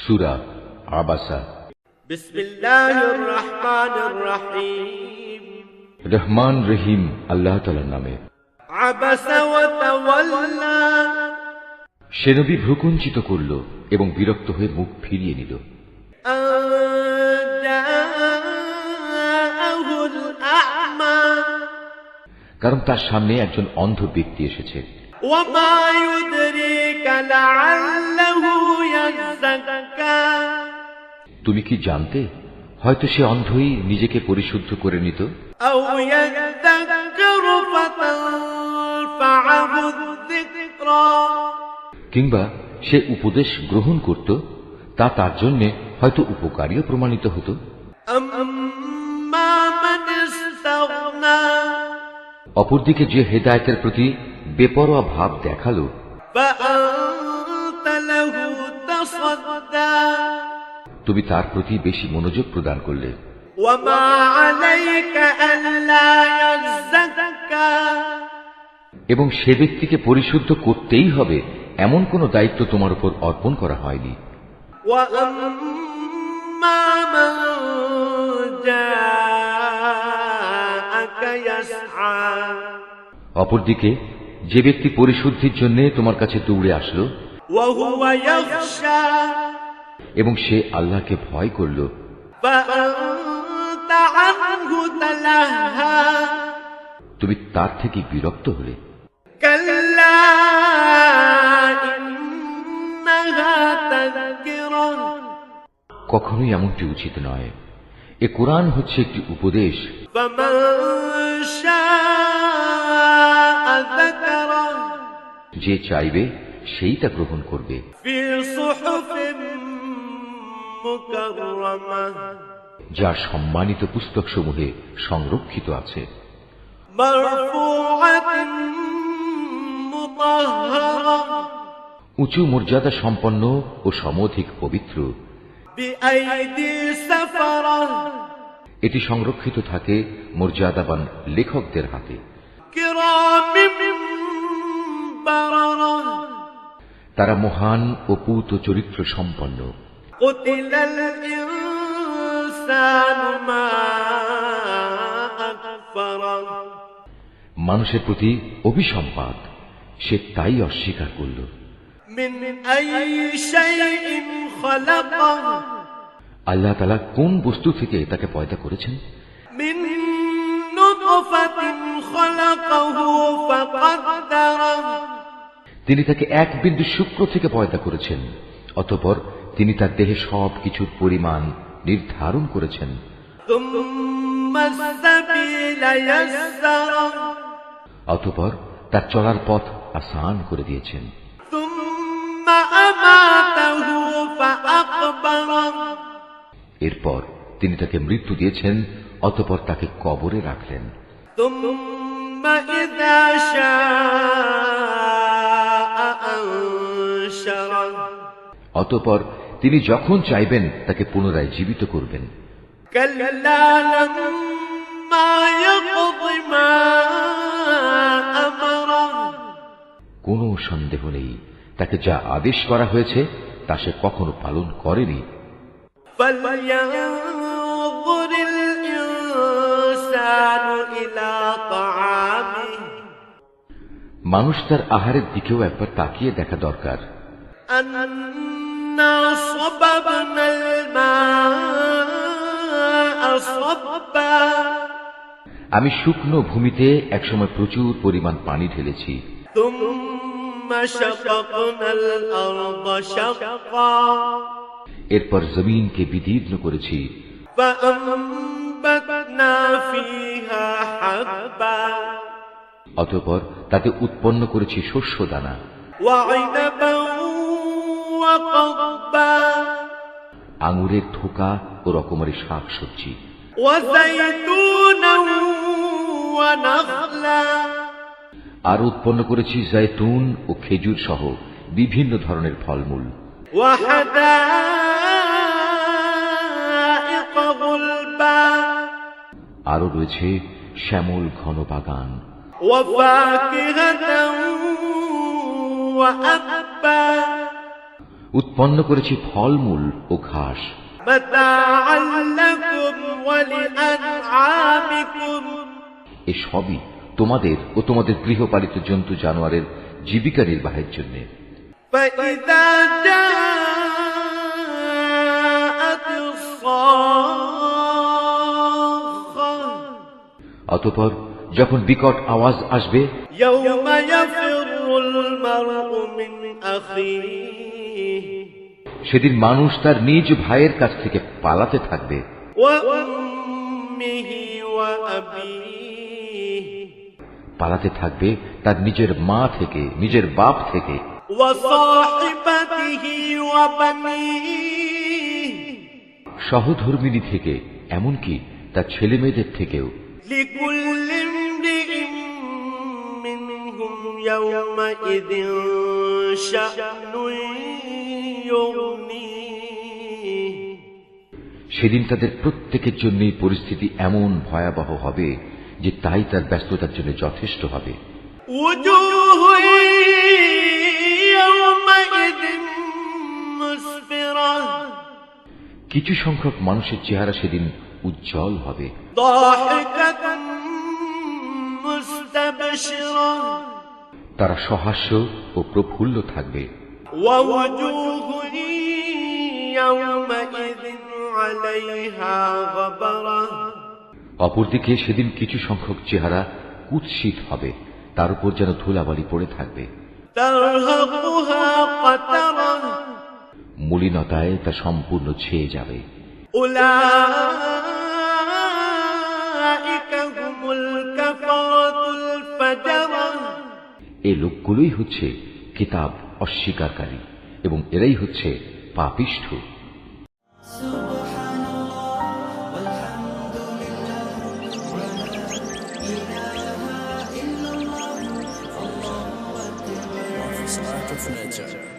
সূরা আবাসা। বিসমিল্লাহির রহমানির রহিম। রহমান রহিম আল্লাহ তাআলার নামে। আবাসা ওয়া তাওয়াল্লা। সে নবী ভ্রুকুঞ্চিত করল এবং বিরক্ত হয়ে মুখ ফিরিয়ে নিল। কারণ তার সামনে একজন অন্ধ ব্যক্তি এসেছে। তুমি কি জানতে হয়তো সে অন্ধই নিজেকে পরিশুদ্ধ করে নিত, কিংবা সে উপদেশ গ্রহণ করত, তা তার জন্য হয়তো উপকারীও প্রমাণিত হতো। অপরদিকে যে হেদায়েতের প্রতি বেপরোয়া ভাব দেখালো, তুমি তার প্রতি বেশি মনোযোগ প্রদান করলে। এবং সে ব্যক্তিকে পরিশুদ্ধ করতেই হবে এমন কোন দায়িত্ব তোমার উপর অর্পণ করা হয়নি। অপরদিকে যে ব্যক্তি পরিশুদ্ধির জন্য তোমার কাছে দৌড়ে আসলো এবং সে আল্লাহকে ভয় করল, তুমি তার থেকে বিরক্ত হলে। কখনোই এমনটি উচিত নয়। এ কোরআন হচ্ছে একটি উপদেশ। যে চাইবে সেই তা গ্রহণ করবে। যা সম্মানিত পুস্তকসমূহে সংরক্ষিত আছে। উঁচু মর্যাদা সম্পন্ন ও সমধিক পবিত্র। এটি সংরক্ষিত থাকে মর্যাদাবান লেখকদের হাতে। তারা মহান ও পূত চরিত্র সম্পন্ন। মানুষের প্রতি অভিসম্পাত, সে তাই অস্বীকার করল। আল্লাহ তাআলা কোন বস্তু থেকে তাকে পয়দা করেছেন? তিনি তাকে এক বিন্দু শুক্র থেকে পয়দা করেছেন। অতঃপর তিনি তার দেহে সব কিছুর পরিমাণ নির্ধারণ করেছেন। অতঃপর তার চলার পথ আসান করে দিয়েছেন। এরপর তিনি তাকে মৃত্যু দিয়েছেন। অতঃপর তাকে কবরে রাখলেন। অতঃপর তিনি যখন চাইবেন তাকে পুনরায় জীবিত করবেন। কোনো সন্দেহ নেই, তাকে যা আদেশ করা হয়েছে তা সে কখনো পালন করেনি। মানুষ তার আহারের দিকেও একবার তাকিয়ে দেখা দরকার। আমি শুকনো ভূমিতে একসময় প্রচুর পরিমাণ পানি ঢেলেছি। এরপর জমিনকে বিদীর্ণ করেছি। অতঃপর তাতে উৎপন্ন করেছি শস্য দানা, আঙুরের থোকা ও রকমের শাক সবজি, আর উৎপন্ন করেছি জয়তুন ও খেজুর সহ বিভিন্ন ধরনের ফলমূল। আরো রয়েছে শ্যামল ঘন বাগান। উৎপন্ন করেছি ফলমূল ও ঘাস, متاعا لكم ولأنعامكم এ সবই তোমাদের ও তোমাদের গৃহপালিত জন্তু জানোয়ারের জীবিকা নির্বাহের জন্য। فإذا جاءت الصاخة অতঃপর যখন বিকট আওয়াজ আসবে, يوم يفر المرء من أخيه সেদিন মানুষ তার নিজ ভাইয়ের কাছ থেকে পালাতে থাকবে, وأمه وأبيه পালাতে থাকবে তার নিজের মা থেকে, নিজের বাপ থেকে, وصاحبته وبنيه সহধর্মিণী থেকে, এমনকি তার ছেলে মেয়েদের থেকেও। لكل امرئ منهم يومئذ شأن يغنيه সেদিন তাদের প্রত্যেকের জন্যই পরিস্থিতি এমন ভয়াবহ হবে যে তাই তার ব্যস্ততার জন্য যথেষ্ট হবে। وجوه يومئذ مسفرة কিছু সংখ্যক মানুষের চেহারা সেদিন উজ্জ্বল হবে, ضاحكة مستبشرة তারা সহাস্য ও প্রফুল্ল থাকবে। ووجوه يومئذ عليها غبرة অপরদিকে সেদিন কিছু সংখ্যক চেহারা কুৎসিত হবে, তার উপর যেন ধুলাবালি পড়ে থাকবে, ترهقها قترة মলিনতায় তা সম্পূর্ণ ছেয়ে যাবে। أولئك هم الكفرة الفجرة এই লোকগুলোই হচ্ছে কিতাব অস্বীকারী এবং এরাই হচ্ছে পাপিষ্ঠ। Art of Nature.